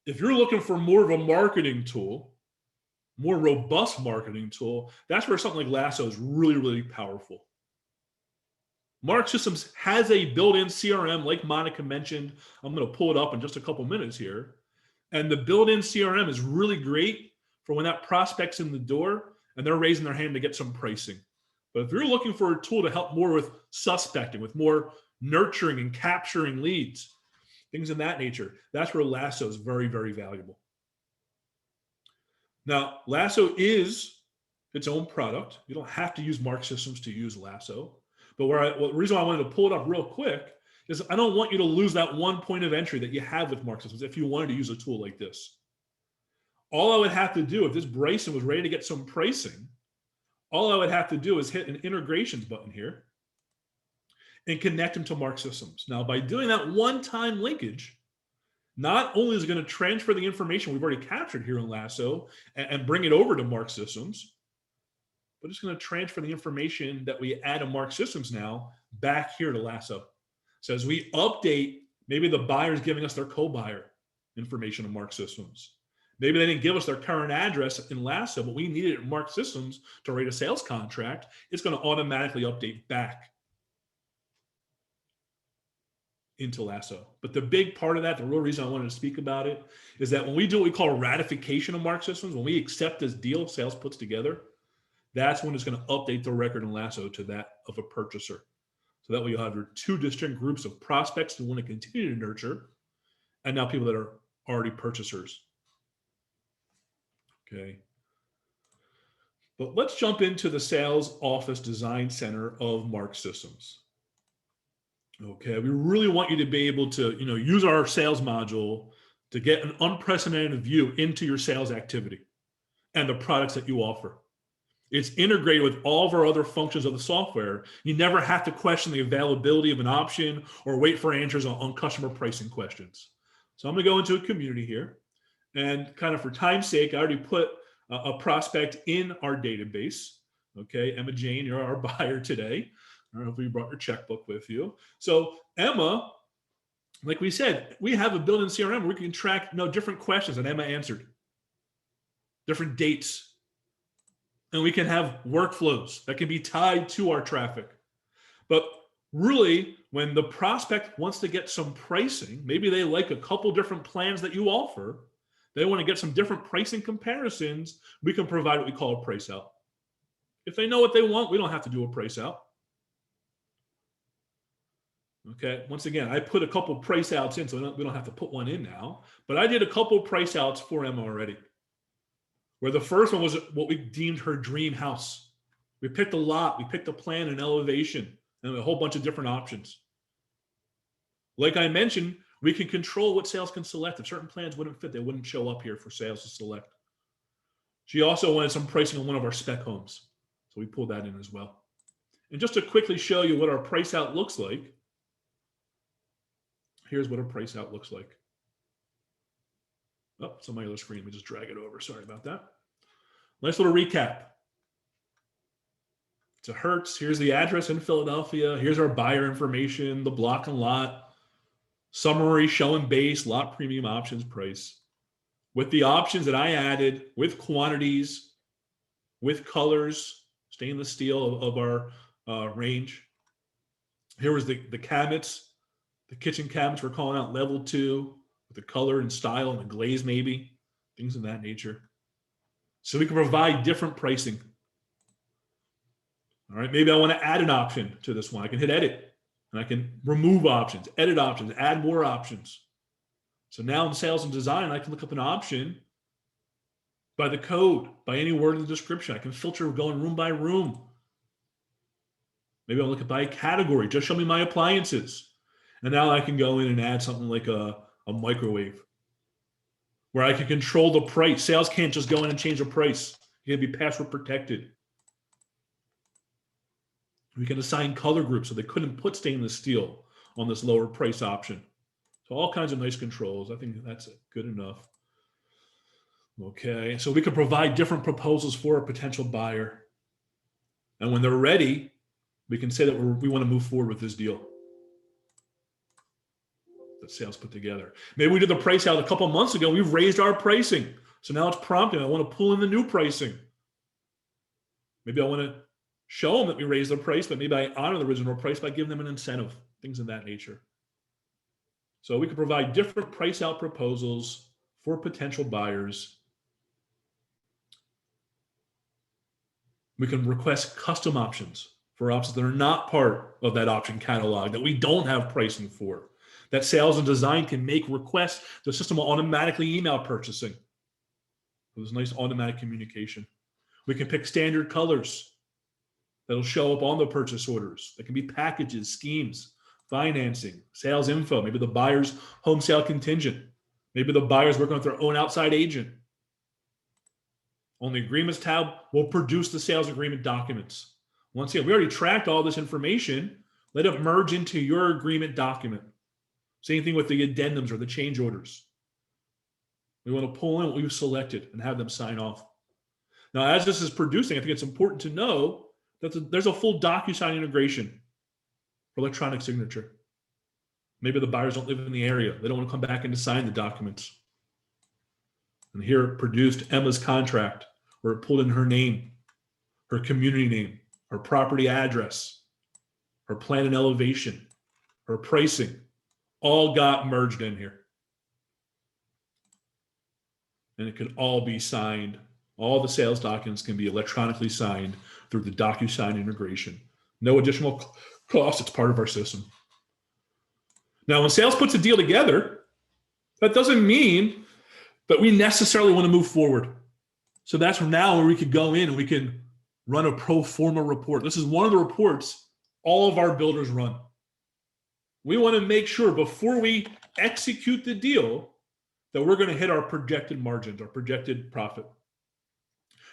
if you're looking for more of a marketing tool, more robust marketing tool, that's where something like Lasso is really, really powerful. MarkSystems has a built-in CRM, like Monica mentioned. I'm going to pull it up in just a couple minutes here. And the built-in CRM is really great for when that prospect's in the door and they're raising their hand to get some pricing. But if you're looking for a tool to help more with suspecting, with more nurturing and capturing leads, things of that nature, that's where Lasso is very, very valuable. Now, Lasso is its own product. You don't have to use MarkSystems to use Lasso. But the reason why I wanted to pull it up real quick is I don't want you to lose that one point of entry that you have with MarkSystems if you wanted to use a tool like this. All I would have to do if this Bryson was ready to get some pricing, all I would have to do is hit an integrations button here and connect them to MarkSystems. Now, by doing that one-time linkage, not only is it going to transfer the information we've already captured here in Lasso and bring it over to MarkSystems, but it's going to transfer the information that we add to MarkSystems now back here to Lasso. So as we update, maybe the buyer's giving us their co-buyer information in MarkSystems. Maybe they didn't give us their current address in Lasso, but we needed it in MarkSystems to write a sales contract. It's going to automatically update back into Lasso. But the big part of that, the real reason I wanted to speak about it, is that when we do what we call ratification of MarkSystems, when we accept this deal sales puts together, that's when it's going to update the record in Lasso to that of a purchaser. So that way you'll have your two distinct groups of prospects who want to continue to nurture, and now people that are already purchasers. Okay. But let's jump into the Sales Office Design Center of MarkSystems. Okay, we really want you to be able to, use our sales module to get an unprecedented view into your sales activity and the products that you offer. It's integrated with all of our other functions of the software. You never have to question the availability of an option or wait for answers on customer pricing questions. So I'm going to go into a community here, and kind of for time's sake, I already put a prospect in our database. Okay, Emma Jane, you're our buyer today. I don't know if you brought your checkbook with you. So Emma, like we said, we have a built-in CRM where we can track different questions that Emma answered, different dates, and we can have workflows that can be tied to our traffic. But really, when the prospect wants to get some pricing, maybe they like a couple different plans that you offer, they want to get some different pricing comparisons, we can provide what we call a price out. If they know what they want, we don't have to do a price out. Okay, once again, I put a couple price outs in, so we don't have to put one in now, but I did a couple price outs for Emma already, where the first one was what we deemed her dream house. We picked a lot, we picked a plan and elevation, and a whole bunch of different options. Like I mentioned, we can control what sales can select. If certain plans wouldn't fit, they wouldn't show up here for sales to select. She also wanted some pricing on one of our spec homes, so we pulled that in as well. And just to quickly show you what our price out looks like, here's what a price out looks like. Oh, it's on my other screen. Let me just drag it over. Sorry about that. Nice little recap. It's a Hertz. Here's the address in Philadelphia. Here's our buyer information, the block and lot, summary showing base, lot premium options price. With the options that I added, with quantities, with colors, stainless steel of our range. Here was the cabinets, the kitchen cabinets we're calling out level 2 with the color and style and the glaze maybe, things of that nature. So we can provide different pricing. All right, maybe I want to add an option to this one. I can hit edit and I can remove options, edit options, add more options. So now in sales and design, I can look up an option by the code, by any word in the description. I can filter going room by room. Maybe I'll look at by category, just show me my appliances. And now I can go in and add something like a microwave where I can control the price. Sales can't just go in and change the price. You can be password protected. We can assign color groups so they couldn't put stainless steel on this lower price option. So all kinds of nice controls. I think that's good enough. Okay, so we could provide different proposals for a potential buyer. And when they're ready, we can say that we want to move forward with this deal that sales put together. Maybe we did the price out a couple of months ago. We've raised our pricing. So now it's prompting. I want to pull in the new pricing. Maybe I want to show them that we raised the price, but maybe I honor the original price by giving them an incentive, things of that nature. So we can provide different price out proposals for potential buyers. We can request custom options for options that are not part of that option catalog, that we don't have pricing for, that sales and design can make requests. The system will automatically email purchasing. There's nice automatic communication. We can pick standard colors that'll show up on the purchase orders. That can be packages, schemes, financing, sales info, maybe the buyer's home sale contingent. Maybe the buyer's working with their own outside agent. On the agreements tab, we'll produce the sales agreement documents. Once again, we already tracked all this information. Let it merge into your agreement document. Same thing with the addendums or the change orders. We want to pull in what we've selected and have them sign off. Now, as this is producing, I think it's important to know that there's a full DocuSign integration for electronic signature. Maybe the buyers don't live in the area. They don't want to come back and to sign the documents. And here it produced Emma's contract, where it pulled in her name, her community name, her property address, her plan and elevation, her pricing, all got merged in here. And it could all be signed. All the sales documents can be electronically signed through the DocuSign integration. No additional cost. It's part of our system. Now, when sales puts a deal together, that doesn't mean that we necessarily want to move forward. So that's now where we could go in and we can run a pro forma report. This is one of the reports all of our builders run. We want to make sure before we execute the deal that we're going to hit our projected margins, our projected profit.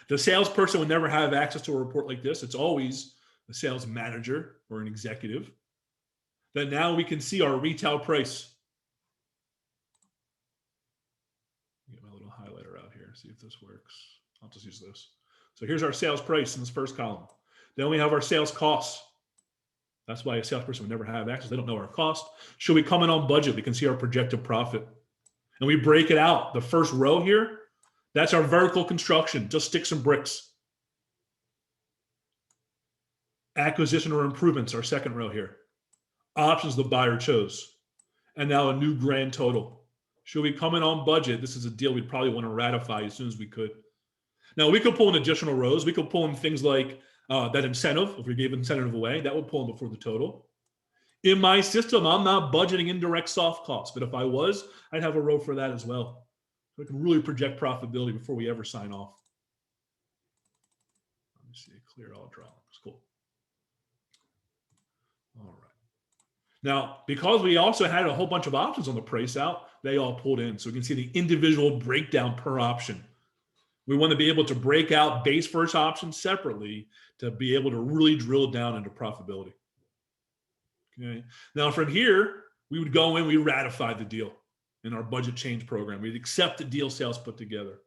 The salesperson would never have access to a report like this. It's always a sales manager or an executive. That now we can see our retail price. Get my little highlighter out here, see if this works. I'll just use this. So here's our sales price in this first column. Then we have our sales costs. That's why a salesperson would never have access. They don't know our cost. Should we come in on budget? We can see our projected profit. And we break it out. The first row here, that's our vertical construction, just sticks and bricks. Acquisition or improvements, our second row here. Options the buyer chose. And now a new grand total. Should we come in on budget? This is a deal we'd probably want to ratify as soon as we could. Now, we could pull in additional rows. We could pull in things like that incentive. If we gave incentive away, that would pull in before the total. In my system, I'm not budgeting indirect soft costs, but if I was, I'd have a row for that as well. So we can really project profitability before we ever sign off. Let me see, clear all drawings. Cool. All right. Now, because we also had a whole bunch of options on the price out, they all pulled in. So we can see the individual breakdown per option. We want to be able to break out base first options separately to be able to really drill down into profitability. Okay. Now from here, we would go in, we ratify the deal in our budget change program. We'd accept the deal sales put together.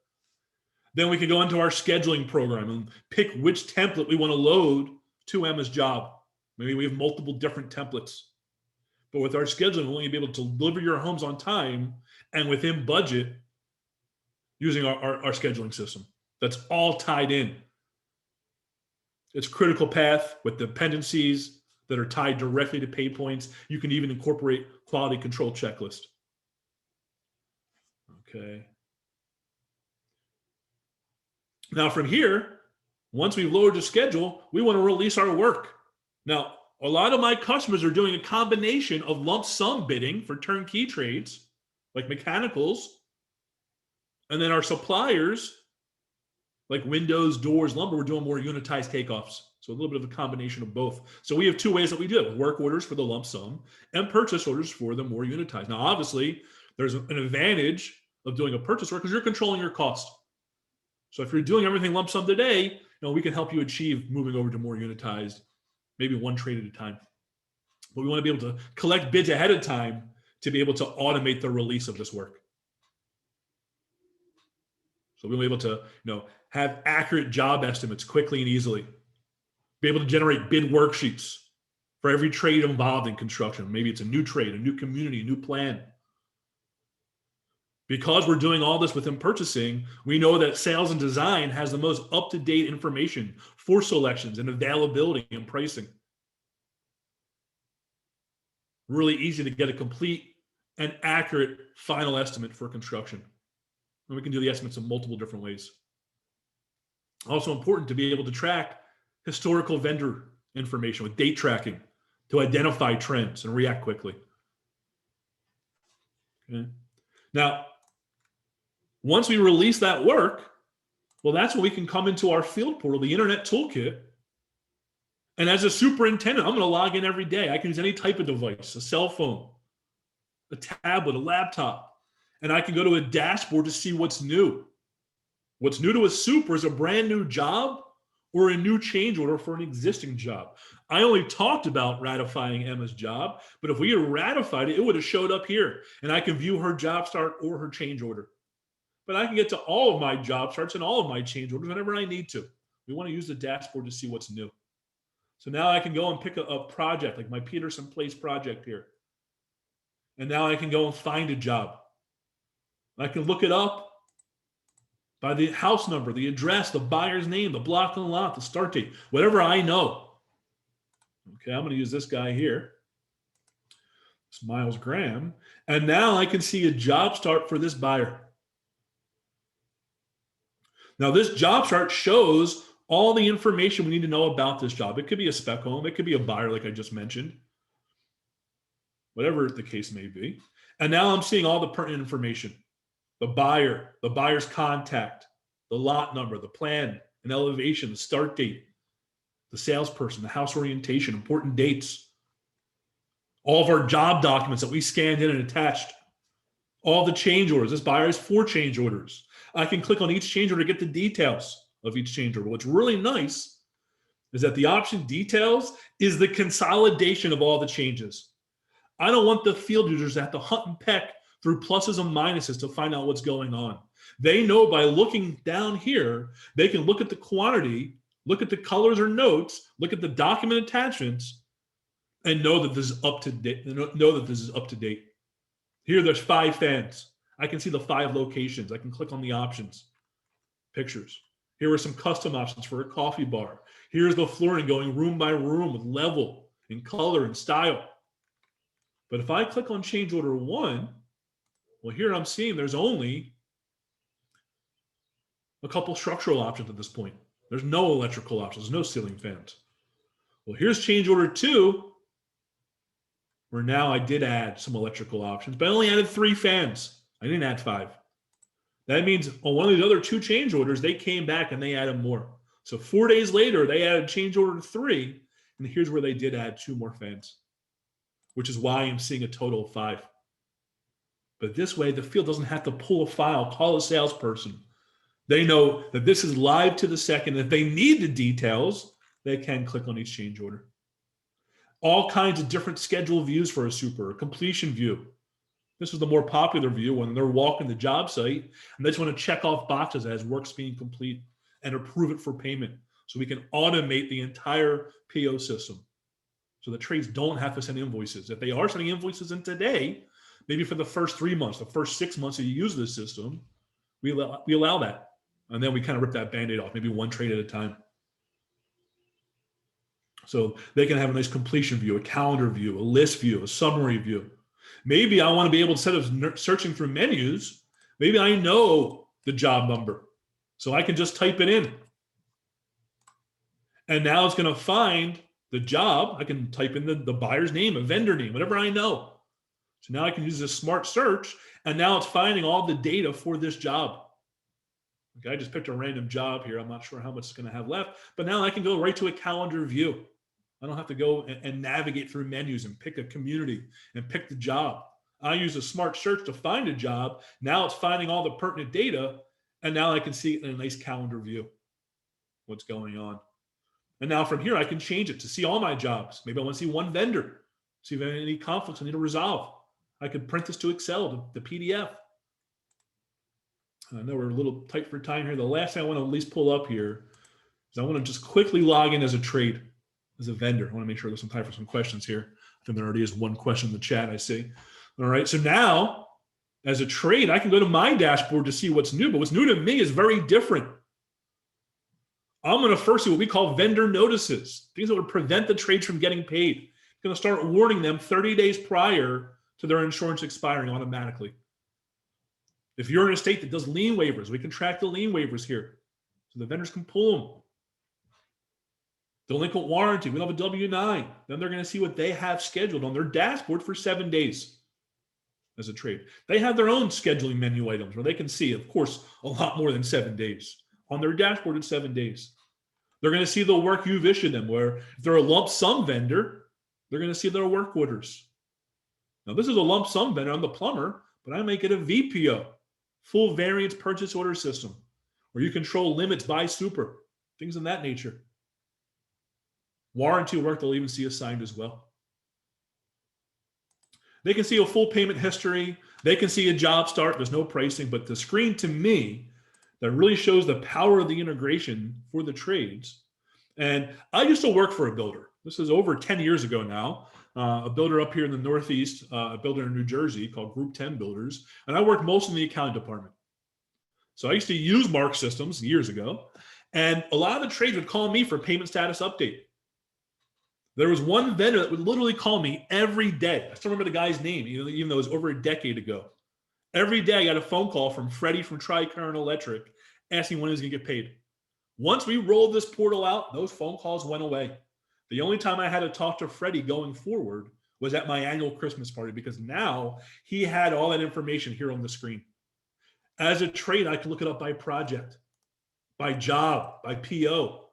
Then we could go into our scheduling program and pick which template we want to load to Emma's job. Maybe we have multiple different templates. But with our scheduling, we'll only be able to deliver your homes on time and within budget using our scheduling system. That's all tied in. It's critical path with dependencies that are tied directly to pay points. You can even incorporate quality control checklist. Okay. Now from here, once we've lowered the schedule, we want to release our work. Now, a lot of my customers are doing a combination of lump sum bidding for turnkey trades, like mechanicals, and then our suppliers, like windows, doors, lumber, we're doing more unitized takeoffs. So a little bit of a combination of both. So we have two ways that we do it: work orders for the lump sum and purchase orders for the more unitized. Now, obviously, there's an advantage of doing a purchase order because you're controlling your cost. So if you're doing everything lump sum today, we can help you achieve moving over to more unitized, maybe one trade at a time. But we want to be able to collect bids ahead of time to be able to automate the release of this work. So we'll be able to, have accurate job estimates quickly and easily. Be able to generate bid worksheets for every trade involved in construction. Maybe it's a new trade, a new community, a new plan. Because we're doing all this within purchasing, we know that sales and design has the most up-to-date information for selections and availability and pricing. Really easy to get a complete and accurate final estimate for construction. And we can do the estimates in multiple different ways. Also important to be able to track historical vendor information with date tracking to identify trends and react quickly. Okay. Now, once we release that work, well, that's when we can come into our field portal, the Internet Toolkit. And as a superintendent, I'm going to log in every day. I can use any type of device, a cell phone, a tablet, a laptop, and I can go to a dashboard to see what's new. What's new to a super is a brand new job or a new change order for an existing job. I only talked about ratifying Emma's job, but if we had ratified it, it would have showed up here, and I can view her job start or her change order. But I can get to all of my job starts and all of my change orders whenever I need to. We want to use the dashboard to see what's new. So now I can go and pick a project, like my Peterson Place project here. And now I can go and find a job. I can look it up by the house number, the address, the buyer's name, the block and lot, the start date, whatever I know. Okay, I'm going to use this guy here. It's Miles Graham. And now I can see a job start for this buyer. Now this job chart shows all the information we need to know about this job. It could be a spec home. It could be a buyer like I just mentioned. Whatever the case may be. And now I'm seeing all the pertinent information. The buyer, the buyer's contact, the lot number, the plan, an elevation, the start date, the salesperson, the house orientation, important dates. All of our job documents that we scanned in and attached. All the change orders. This buyer has 4 change orders. I can click on each change order to get the details of each change order. What's really nice is that the option details is the consolidation of all the changes. I don't want the field users to have to hunt and peck through pluses and minuses to find out what's going on. They know by looking down here, they can look at the quantity, look at the colors or notes, look at the document attachments, and know that this is up to date. Know that this is up to date. Here, there's 5 fans. I can see the 5 locations. I can click on the options, pictures. Here are some custom options for a coffee bar. Here's the flooring going room by room with level and color and style. But if I click on change order 1, well, here I'm seeing there's only a couple structural options at this point. There's no electrical options, no ceiling fans. Well, here's change order 2, where now I did add some electrical options, but I only added 3 fans. I didn't add 5. That means on one of these other 2 change orders, they came back and they added more. So 4 days later, they added change order 3, and here's where they did add 2 more fans, which is why I'm seeing a total of 5. But this way, the field doesn't have to pull a file, call a salesperson. They know that this is live to the second. If they need the details, they can click on each change order. All kinds of different schedule views for a super, a completion view. This is the more popular view when they're walking the job site and they just want to check off boxes as work's being complete and approve it for payment. So we can automate the entire PO system. So the trades don't have to send invoices. If they are sending invoices in today, maybe for the first 3 months, the first 6 months that you use this system, we allow that. And then we kind of rip that Band-Aid off, maybe one trade at a time. So they can have a nice completion view, a calendar view, a list view, a summary view. Maybe I want to be able to, instead of searching through menus, maybe I know the job number. So I can just type it in. And now it's going to find the job. I can type in the buyer's name, a vendor name, whatever I know. So now I can use this smart search, and now it's finding all the data for this job. Okay, I just picked a random job here. I'm not sure how much it's going to have left, but now I can go right to a calendar view. I don't have to go and navigate through menus and pick a community and pick the job. I use a smart search to find a job. Now it's finding all the pertinent data, and now I can see it in a nice calendar view, what's going on. And now from here, I can change it to see all my jobs. Maybe I want to see one vendor, see if I have any conflicts I need to resolve. I could print this to Excel, the PDF. I know we're a little tight for time here. The last thing I want to at least pull up here is I want to just quickly log in as a trade, as a vendor. I want to make sure there's some time for some questions here. I think there already is one question in the chat, I see. All right, so now as a trade, I can go to my dashboard to see what's new, but what's new to me is very different. I'm going to first see what we call vendor notices, things that would prevent the trades from getting paid. I'm going to start warning them 30 days prior to their insurance expiring automatically. If you're in a state that does lien waivers, we can track the lien waivers here. So the vendors can pull them. Delinquent warranty, we have a W-9. Then they're going to see what they have scheduled on their dashboard for 7 days as a trade. They have their own scheduling menu items where they can see, of course, a lot more than 7 days. On their dashboard in 7 days. They're going to see the work you've issued them, where if they're a lump sum vendor, they're going to see their work orders. Now, this is a lump sum vendor. I'm the plumber, but I make it a VPO, full variance purchase order system, where you control limits by super, things of that nature. Warranty work, they'll even see assigned as well. They can see a full payment history. They can see a job start. There's no pricing, but the screen to me that really shows the power of the integration for the trades. And I used to work for a builder. This is over 10 years ago now. A builder up here in the Northeast, a builder in New Jersey called Group 10 Builders. And I worked most in the accounting department. So I used to use MarkSystems years ago. And a lot of the trades would call me for payment status update. There was one vendor that would literally call me every day. I still remember the guy's name, even though it was over a decade ago. Every day I got a phone call from Freddie from Tri-Current Electric asking when he was going to get paid. Once we rolled this portal out, those phone calls went away. The only time I had to talk to Freddie going forward was at my annual Christmas party, because now he had all that information here on the screen. As a trade, I can look it up by project, by job, by PO.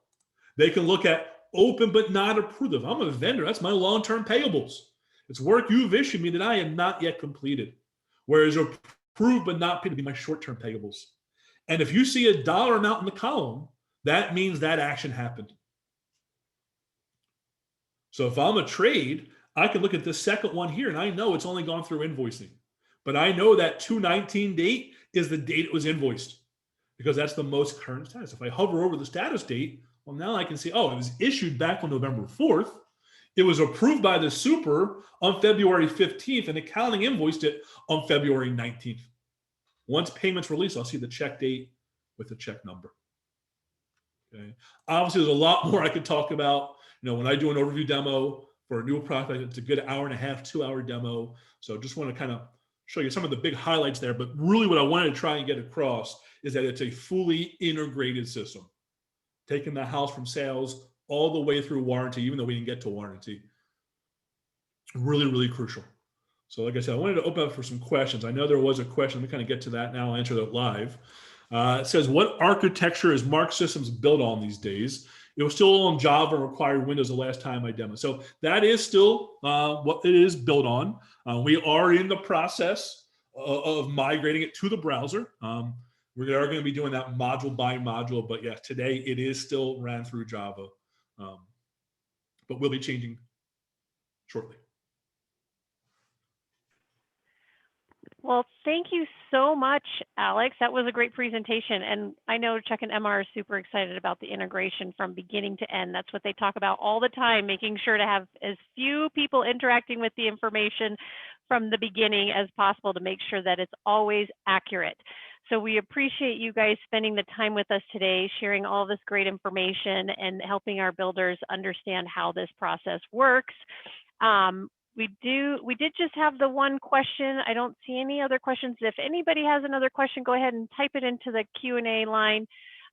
They can look at open but not approved. If I'm a vendor, that's my long-term payables. It's work you've issued me that I have not yet completed. Whereas approved but not paid to be my short-term payables. And if you see a dollar amount in the column, that means that action happened. So if I'm a trade, I can look at the second one here and I know it's only gone through invoicing. But I know that 2/19 date is the date it was invoiced, because that's the most current status. If I hover over the status date, well, now I can see, oh, it was issued back on November 4th. It was approved by the super on February 15th, and accounting invoiced it on February 19th. Once payments released, I'll see the check date with the check number. Okay. Obviously, there's a lot more I could talk about. When I do an overview demo for a new product, it's a good 1.5 to 2 hour demo. So just want to kind of show you some of the big highlights there. But really what I wanted to try and get across is that it's a fully integrated system, taking the house from sales all the way through warranty, even though we didn't get to warranty. Really, really crucial. So like I said, I wanted to open up for some questions. I know there was a question. Let me kind of get to that now. I'll answer that live. It says, what architecture is MarkSystems built on these days? It was still on Java and required Windows the last time I demoed. So that is still what it is built on. We are in the process of migrating it to the browser. We are going to be doing that module by module. But yeah, today it is still ran through Java. But we'll be changing shortly.
Well, thank you so much, Alex. That was a great presentation. And I know Chuck and Emma are super excited about the integration from beginning to end. That's what they talk about all the time, making sure to have as few people interacting with the information from the beginning as possible to make sure that it's always accurate. So we appreciate you guys spending the time with us today, sharing all this great information and helping our builders understand how this process works. We did just have the one question. I don't see any other questions. If anybody has another question, go ahead and type it into the Q&A line.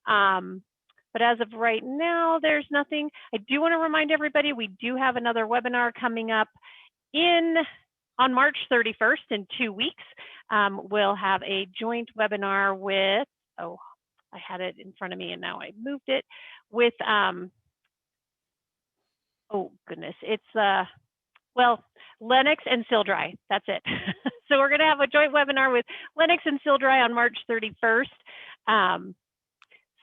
But as of right now, there's nothing. I do want to remind everybody, we do have another webinar coming up on March 31st in 2 weeks. We'll have a joint webinar with, oh, I had it in front of me and now I moved it, with, oh goodness, it's, well, Lennox and Sildry, that's it. So we're gonna have a joint webinar with Lennox and Sildry on March 31st.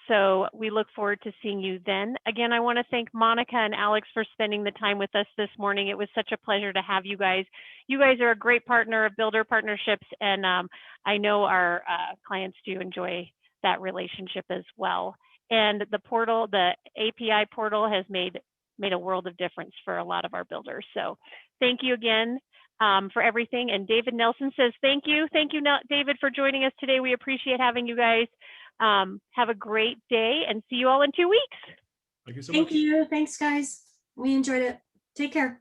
So we look forward to seeing you then. Again, I wanna thank Monica and Alex for spending the time with us this morning. It was such a pleasure to have you guys. You guys are a great partner of Builder Partnerships, and I know our clients do enjoy that relationship as well. And the portal, the API portal has made a world of difference for a lot of our builders. So thank you again for everything. And David Nelson says, thank you. Thank you, David, for joining us today. We appreciate having you guys. Have a great day and see you all in 2 weeks.
Thank you so
Thank
much.
you. Thanks, guys. We enjoyed it. Take care.